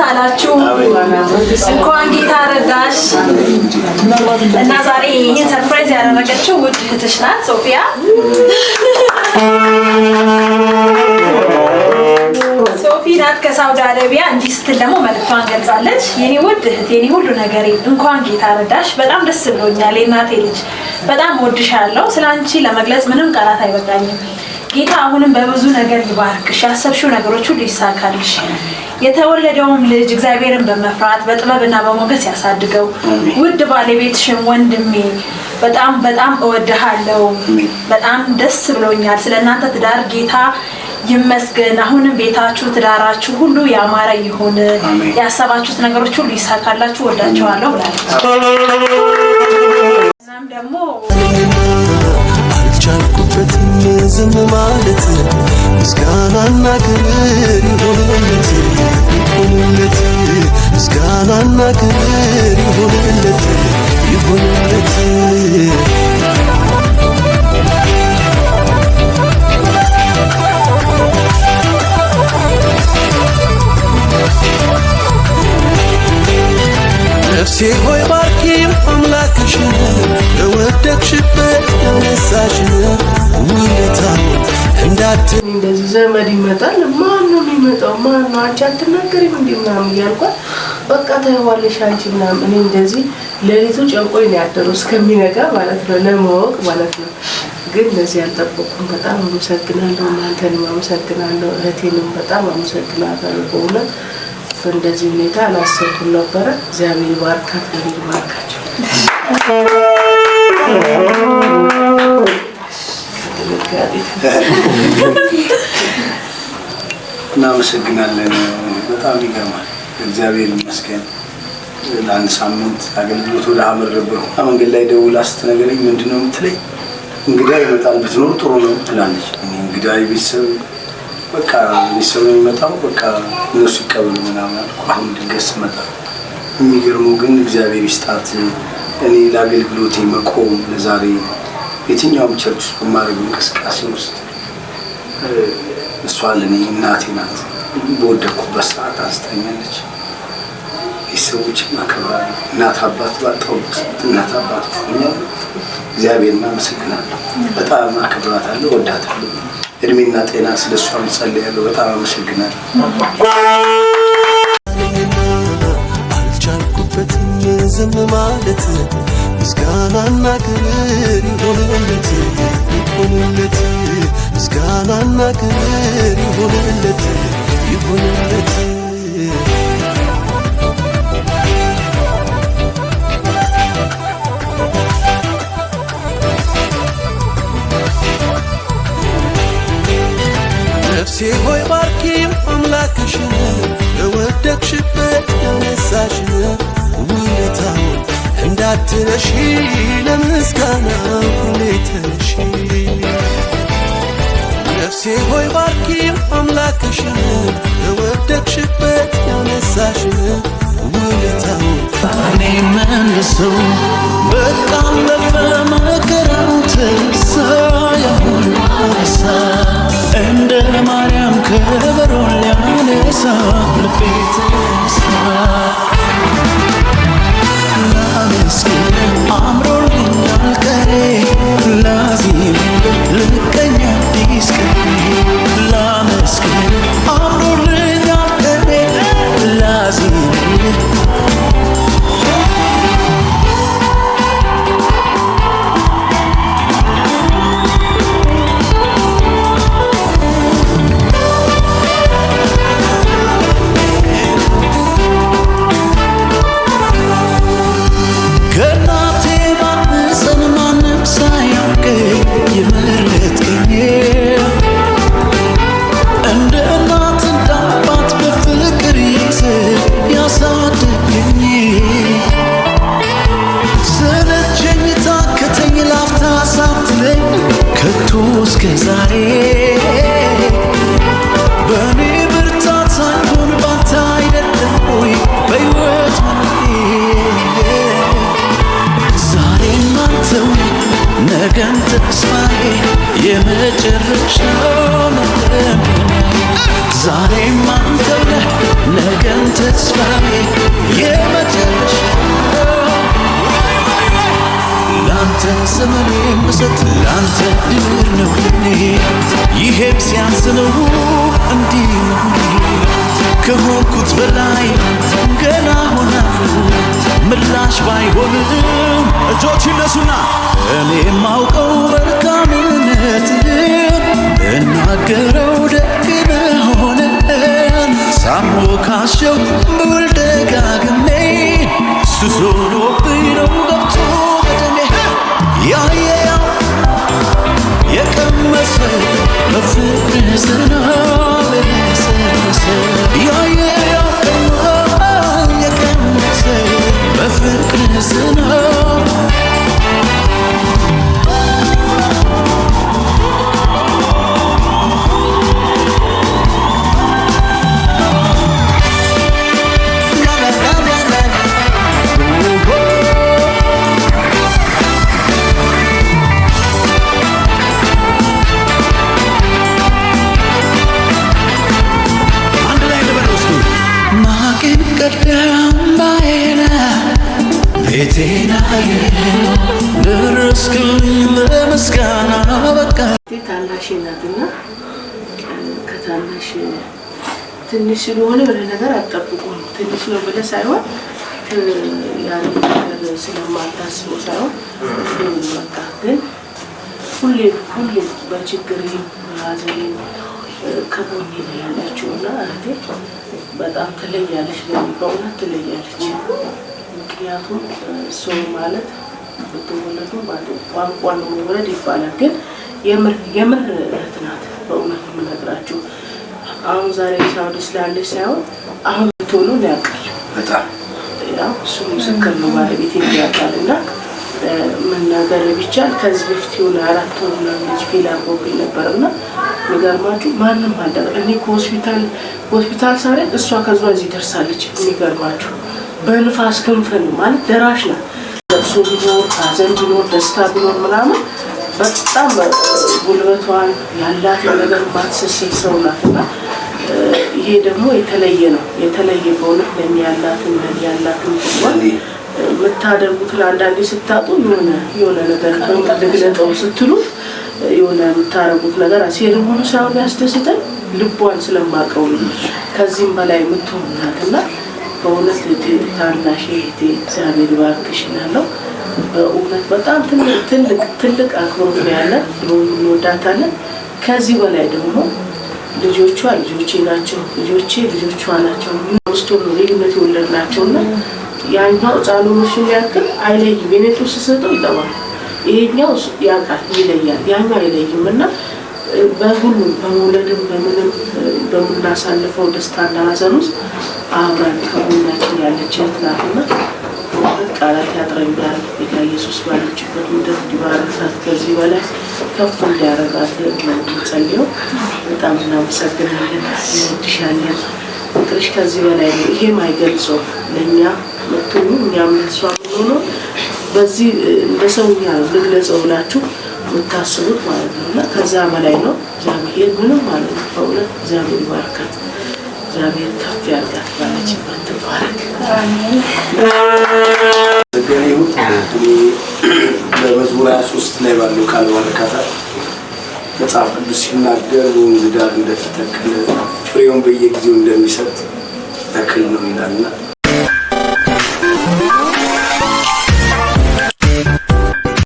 አላችሁ እንኳን ጌታ ረዳሽ እና ዛሬ ይሄን ሰርፕራይዝ ያደረገችው ውድ እህትሽ ናት ሶፊያ ሶፊናት ከሳውዲ አረቢያ እንዲህ ስትል ደግሞ መልእክቷን ገልጻለች የኔ ውድ እህት የኔ ሁሉ ነገሬ እንኳን ጌታ ረዳሽ በጣም ደስ ብሎኛል የእናቴ ልጅ በጣም ወድሻለሁ ስላንቺ ለመግለጽ ምንም ቃላት አይበቃኝም ጌታ አሁንም በብዙ ነገር ይባርክሽ ያሰብሽው ነገሮች ሁሉ ይሳካልሽ የተወለደውም ልጅ እግዚአብሔርን በመፍራት በጥበብና በሞገስ ያሳድገው ውድ ባለቤትሽም ወንድሜ በጣም እወድሃለሁ በጣም ደስ ብሎኛል ስለናንተ ትዳር ጌታ ይመስገን አሁንም ቤታችሁ ትዳራችሁ ሁሉ ያማረ ይሁን ያሰባችሁት ነገሮች ሁሉ ይሳካላችሁ ወዳችኋለሁ ብላለች እናም ደግሞ አልቻልኩበት ዝም ማለት ምስጋናና ክብር ይሁንለት ምስጋናና ክብር ይሁንለት ነፍሴ ሆይ ባርኪ አምላክሽን ለወደቅሽበት ያነሳሽን ውለታው እንዳትል እንደዚህ ዘመድ ይመጣል ማን ነው የሚመጣው ማን ነው አንቺ አትናገሪም እንዴ ምናምን እያልኳት በቃ ታይዋለሽ አንቺ ምናምን እኔ እንደዚህ ሌሊቱ ጨንቆኝ ነው ያደረው እስከሚነጋ ማለት ነው ለማወቅ ማለት ነው ግን ለዚህ ያልጠበቅኩኝ በጣም አመሰግናለሁ እናንተንም አመሰግናለሁ እህቴንም በጣም አመሰግናለሁ በእውነት እንደዚህ ሁኔታ አላሰብኩም ነበር እግዚአብሔር ይባርካት ይባርካችሁ እናመሰግናለን በጣም ይገርማል እግዚአብሔር ይመስገን ለአንድ ሳምንት አገልግሎት ወደ ሐመር ነበርኩ መንገድ ላይ ደውላ ስትነግረኝ ምንድነው የምትለኝ እንግዳ ይመጣል ብትኖር ጥሩ ነው ትላለች እንግዳ ቤተሰብ በቃ ቤተሰብ ነው የሚመጣው በቃ እነሱ ይቀበሉ ምናምን አሁን ድንገት ስመጣ የሚገርመው ግን እግዚአብሔር ይስጣት እኔ ለአገልግሎቴ መቆም ለዛሬ የትኛውም ቸርች ውስጥ በማድረግ እንቅስቃሴ ውስጥ እሷ ለእኔ እናቴ ናት በወደኩበት ሰዓት አስተኛለች ቤተሰቦችን አከብራለሁ እናት አባት ባጣሁበት እናት አባት ሆኛል እግዚአብሔርን አመሰግናለሁ በጣም አከብራታለሁ ወዳታለሁ እድሜና ጤና ስለሷ ጸልያለሁ በጣም አመሰግናለሁ አልቻልኩበት ዝም ማለት ምስጋናና ክብር ይሁንለት ምስጋናና ክብር ይሁንለት ነፍሴ ሆይ ባርኪ አምላክሽን ለወደቅሽበት ያነሳሽን ውለታው እንዳትረሺ ለምስጋና ሁሌ ተነሺ ነፍሴ ሆይ ባርኪ አምላክሽን ለወደቅሽበት ያነሳሽን ውለታው እኔ መልሰው በጣም ለፈመከራው ተሳ ያሁን አሳ እንደ ማርያም ከበሮን ሊያነሳ ልቤ ተነሳ ላመስግን አምሮልኛል ቀኔ ላዚም ልቀኛ አዲስ ቀኔ ላመስግን አምሮልኛል ቀኔ ላዚም የመጨረሻው ዛሬ ማንተው ነገን ተስፋዬ የመጨረሻ ላንተ ዘመኔ መስጠት ላንተ ድር ነው እኔ ይሄም ሲያንስ ነው እንዲህ ነው ከሆንኩት በላይ ገና ሆናለሁ ምላሽ ባይሆንም እጆች ይነሱና እኔ ማውቀው መልካምነትህን እናገረው ደግ መሆንህን ሳሞካሸው ብውል ደጋግሜ ሱስ ሆኖብኝ ነው ገብቶ በደሜ ያየው የቀመሰ በፍቅርህ ዝናብ የረሰረሰ ያየው የቀመሰ በፍቅርህ ዝናብ ቤቴና ደረስክልኝ ለምስጋና በቃ ታናሽ ናትና ከታናሽ ትንሽ ስለሆነ ብለህ ነገር አትጠብቁም። ትንሽ ነው ብለህ ሳይሆን ያን ነገር ስለማታስበው ሳይሆን በቃ ግን ሁሌ በችግሬ በሐዘኔ ከጎኔ ነው ያለችውና እህቴ በጣም ትለያለች። በእውነት ትለያለች። ምክንያቱም ሰው ማለት በተወለዱ ቋንቋ ነው መወለድ ይባላል። ግን የምር እህት ናት። በእውነት የምነግራችሁ አሁን ዛሬ ሳውዲ ስላለች ሳይሆን አሁን ቶሎ ያውቃል። በጣም ያው እሱ ምስክር ነው። ባለቤት ያውቃል። እና መናገር ቢቻል ከዚህ በፊት የሆነ 4 ወር ልጅ ፊል አድርጎብኝ ነበርና የሚገርማችሁ ማንም አልደረ እኔ ከሆስፒታል ሳሬ እሷ ከዛ እዚህ ደርሳለች። የሚገርማችሁ በንፋስ ክንፈን ማለት ደራሽ ናት። ለብሶ ቢኖር ሐዘን ቢኖር ደስታ ቢኖር ምናምን በጣም ጉልበቷን ያላት ነገር ማትሰስል ሰው ናትና ይሄ ደግሞ የተለየ ነው። የተለየ በእውነት ለእኔ ያላትን የምታደርጉት ለአንዳንዴ ስታጡ የሆነ ነገር ልግለጠው ስትሉ የሆነ የምታረጉት ነገር ሲልሙኑ ሳይሆን ያስደስተን ልቧን ስለማቀው ከዚህም በላይ የምትሆናትና በእውነት ታናሽ እህቴ እግዚአብሔር ይባርክሽ እላለሁ። በእውነት በጣም ትልቅ አክብሮት ነው ያለን። እንወዳታለን። ከዚህ በላይ ደግሞ ልጆቿ ልጆቼ ናቸው፣ ልጆቼ ልጆቿ ናቸው። ውስጡ ነው ልዩነት የወለድናቸውና ያኛው ሕፃኑ እሱን ያክል አይለይም። ቤኔቱ ስሰጠው ይጠባል። ይሄኛው ያውቃል ይለያል። ያኛው አይለይም እና በሁሉም በመውለድም በምንም በምናሳልፈው ደስታና ሐዘን ውስጥ አብራን ከጎናችን ያለች እህት ናትና ቃላት ያጥረኛል። ጌታ ኢየሱስ ባለችበት ምድር እንዲባርካት ከዚህ በላይ ከፍ እንዲያረጋት እንጸልየው። በጣም እናመሰግናለን። እንወድሻለን። ፍቅርሽ ከዚህ በላይ ነው። ይሄም አይገልጸውም። ለእኛ መጥቶኑ እኛም ለእሷ የምንሆነው በዚህ እንደ ሰውኛ ነው ልግለጸው ብላችሁ የምታስቡት ማለት ነው። እና ከዛ በላይ ነው። እግዚአብሔር ምንም ማለት ነው። በእውነት እግዚአብሔር ይባርካት። እግዚአብሔር ከፍ ያርጋት። ባለችበት ትባረክ። በመዝሙር 23 ላይ ባለው ቃል ባረካታል። መጽሐፍ ቅዱስ ሲናገር በወንዝ ዳር እንደተተከለ ፍሬውን በየጊዜው እንደሚሰጥ ተክል ነው ይላልና